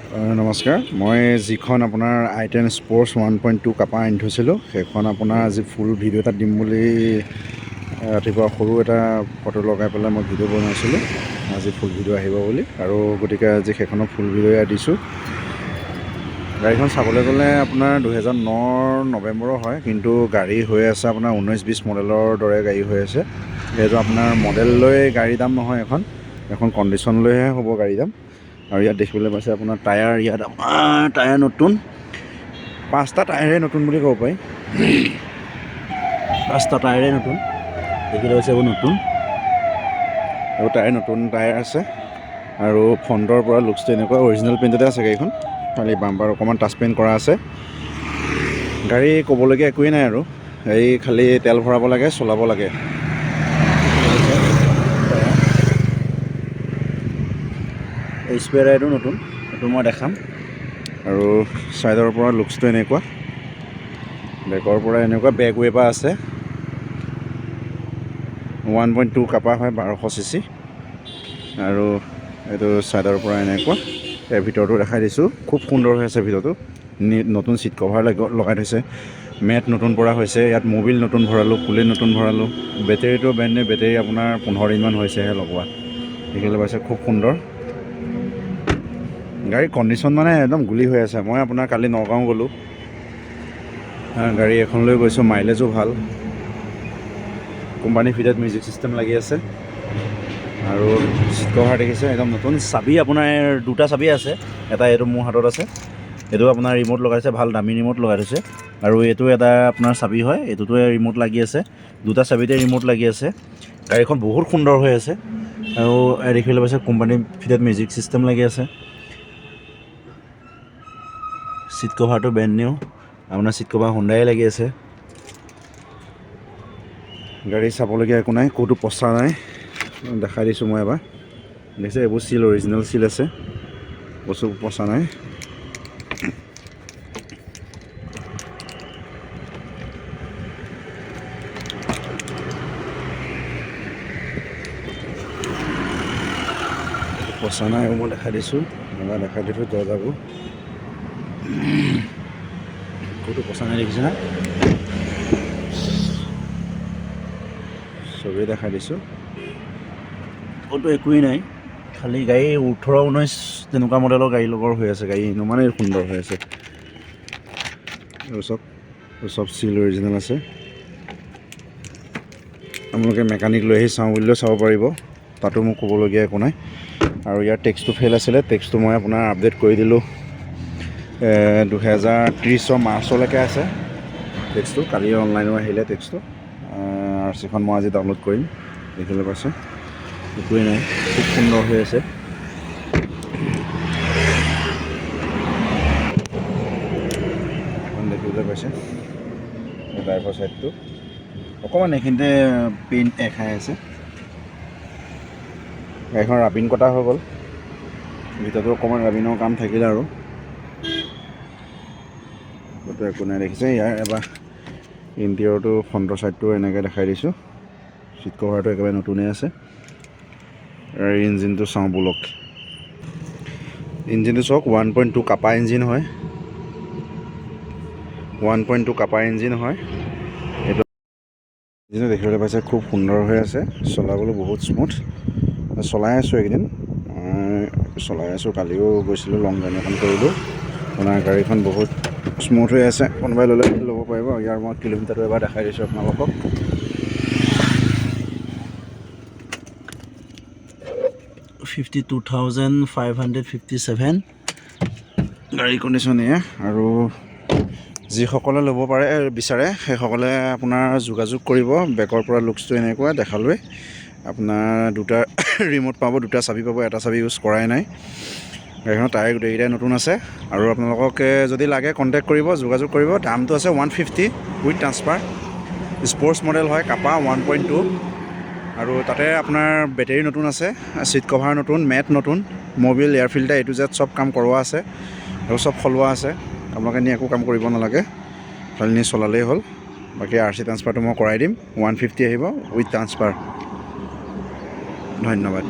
নমস্কাৰ, মই যিখন আপোনাৰ i10 স্পৰ্টছ 1.2 কাপা আনি থৈছিলোঁ সেইখন আপোনাৰ আজি ফুল ভিডিঅ' এটা দিম বুলি ৰাতিপুৱা সৰু এটা ফটো লগাই পেলাই মই ভিডিঅ' বনাইছিলোঁ। আজি ফুল ভিডিঅ' আহিব বুলি, আৰু গতিকে আজি সেইখনৰ ফুল ভিডিঅ' দিছোঁ। গাড়ীখন চাবলৈ গ'লে আপোনাৰ 2009 নৱেম্বৰৰ হয়, কিন্তু গাড়ী হৈ আছে আপোনাৰ 19-20 মডেলৰ দৰে গাড়ী হৈ আছে। যিহেতু আপোনাৰ মডেল লৈ গাড়ী দাম নহয়, এখন কণ্ডিশ্যন লৈহে হ'ব গাড়ী দাম। আৰু ইয়াত দেখিবলৈ পাইছে আপোনাৰ টায়াৰ, ইয়াত আপোনাৰ টায়াৰ নতুন, 5টা টায়াৰে নতুন বুলি ক'ব পাৰি। 5টা টায়াৰে নতুন দেখিবলৈ পাইছে, এইবোৰ নতুন, এইবোৰ টায়াৰ নতুন টায়াৰ আছে। আৰু ফ্ৰণ্টৰ পৰা লুকছটো এনেকুৱা অৰিজিনেল পেইণ্টতে আছে গাড়ীখন, খালি বাম্পাৰ অকণমান টাচ পেইণ্ট কৰা আছে। গাড়ী ক'বলগীয়া একোৱেই নাই আৰু, গাড়ী খালি তেল ভৰাব লাগে, চলাব লাগে। স্পেয়াৰ টায়াৰটো নতুন, সেইটো মই দেখাম। আৰু ছাইডৰ পৰা লুকছটো এনেকুৱা, বেকৰ পৰা এনেকুৱা, বেক ৱেপাৰ আছে। 1.2 কাপা হয়, 1200 cc। আৰু এইটো ছাইডৰ পৰা এনেকুৱা। ইয়াৰ ভিতৰটো দেখাই দিছোঁ, খুব সুন্দৰ হৈ আছে ভিতৰটো। নতুন ছিট কভাৰ লগাই থৈছে, মেট নতুন পৰা হৈছে। ইয়াত মবিল নতুন ভৰালোঁ, কুলেট নতুন ভৰালোঁ। বেটেৰীটো ব্ৰেণ্ড নিউ বেটেৰী, আপোনাৰ 15 দিনমান হৈছেহে লগোৱা। দেখিবলৈ পাইছে, খুব সুন্দৰ গাড়ীৰ কণ্ডিশ্যন, মানে একদম গুলি হৈ আছে। মই আপোনাৰ কালি নগাঁও গ'লোঁ, গাড়ী এখন লৈ গৈছোঁ, মাইলেজো ভাল, কোম্পানী ফিটেড মিউজিক চিষ্টেম লাগি আছে। আৰু ছিট কভাৰ দেখিছে একদম নতুন। চাবি আপোনাৰ 2টা চাবি আছে, এটা এইটো মোৰ হাতত আছে, এইটো আপোনাৰ ৰিম'ট লগাইছে, ভাল দামী ৰিম'ট লগাই থৈছে। আৰু এইটো এটা আপোনাৰ চাবি হয়, এইটোতো ৰিম'ট লাগি আছে, 2টা চাবিতে ৰিম'ট লাগি আছে। গাড়ীখন বহুত সুন্দৰ হৈ আছে। আৰু দেখিবলৈ পাইছে কোম্পানী ফিটেড মিউজিক চিষ্টেম লাগি আছে। ছিট কভাৰটো ব্ৰেণ্ড নিউ, আপোনাৰ ছিট কভাৰ হুণ্ডাই লাগি আছে। গাড়ী চাবলগীয়া একো নাই, ক'তো পচা নাই, দেখাই দিছোঁ মই এবাৰ। দেখিছে, এইবোৰ চিল অৰিজিনেল চিল আছে, বস্তু পচা নাই। পচা নাই, মই দেখাই দিছোঁ, এবাৰ দেখাই দিছোঁ দৰ্জাবোৰ, ক'তো পচা নাই, দেখিছে না? চবেই দেখাই দিছোঁ, ক'তো একোৱেই নাই। খালি গাড়ী 18-19 তেনেকুৱা মডেলৰ গাড়ী লগৰ হৈ আছে। গাড়ী ইমানেই সুন্দৰ হৈ আছে। আৰু চব চিল অৰিজিনেল আছে। আপোনালোকে মেকানিক লৈ আহি চাওঁ বুলিলেও চাব পাৰিব, তাতো মোক ক'বলগীয়া একো নাই। আৰু ইয়াৰ টেক্সটো ফেইল আছিলে, টেক্সটো মই আপোনাৰ আপডেট কৰি দিলোঁ। 2030 মাৰ্চলৈকে আছে টেক্সটো। কালি অনলাইনো আহিলে টেক্সটো। RC খন মই আজি ডাউনলোড কৰিম। দেখিবলৈ পাইছে, একোৱেই নাই, খুব সুন্দৰ হৈ আছে। দেখিবলৈ পাইছে ড্ৰাইভাৰ ছাইডটো অকণমান এইখিনিতে পেইণ্ট খাই আছে। গাড়ীখন ৰাবিন কটা হৈ গ'ল, ভিতৰতো অকণমান ৰাবিনৰ কাম থাকিলে আৰু ক'তো একো নাই। দেখিছে, ইয়াৰ এবাৰ ইণ্টেৰিয়ৰটো, ফ্ৰণ্টৰ ছাইডটো এনেকৈ দেখাই দিছোঁ। ছিট কভাৰটো একেবাৰে নতুনেই আছে। আৰু ইঞ্জিনটো চাওঁ ব'লক, ইঞ্জিনটো চাওক, 1.2 কাপা ইঞ্জিন হয়, 1.2 কাপা ইঞ্জিন হয়। এইটো ইঞ্জিনটো দেখিবলৈ পাইছে, খুব সুন্দৰ হৈ আছে, চলাবলৈ বহুত স্মুথ। চলাই আছোঁ এইকেইদিন, চলাই আছোঁ। কালিও গৈছিলোঁ, লং জাৰ্ণি এখন কৰিলোঁ। আপোনাৰ গাড়ীখন বহুত স্মুথ হৈ আছে, কোনোবাই ল'ব পাৰিব। ইয়াৰ মই কিলোমিটাৰটো এবাৰ দেখাই দিছোঁ আপোনালোকক। 52,557 গাড়ী কণ্ডিশ্যন এয়া। আৰু যিসকলে ল'ব বিচাৰে সেইসকলে আপোনাৰ যোগাযোগ কৰিব। বেকৰ পৰা লুকছটো এনেকুৱা দেখালোৱে। আপোনাৰ 2টা ৰিম'ট পাব, 2টা চাবি পাব, এটা চাবি ইউজ কৰাই নাই। গাড়ীখনৰ টায়াৰ গোটেইকেইটাই নতুন আছে। আৰু আপোনালোকক যদি লাগে কণ্টেক্ট কৰিব, যোগাযোগ কৰিব। দামটো আছে 150 উইথ ট্ৰান্সফাৰ। স্পৰ্টছ মডেল হয়, কাপা 1.2। আৰু তাতে আপোনাৰ বেটেৰী নতুন আছে, ছিট কভাৰ নতুন, মেট নতুন, Mobil, air filter, A to Z চব কাম কৰোৱা আছে। আৰু চব সলোৱা আছে। আপোনালোকে নি একো কাম কৰিব নালাগে, খালি নি চলালেই হ'ল। বাকী RC ট্ৰান্সফাৰটো মই কৰাই দিম, 150 আহিব উইথ ট্ৰান্সফাৰ। ধন্যবাদ।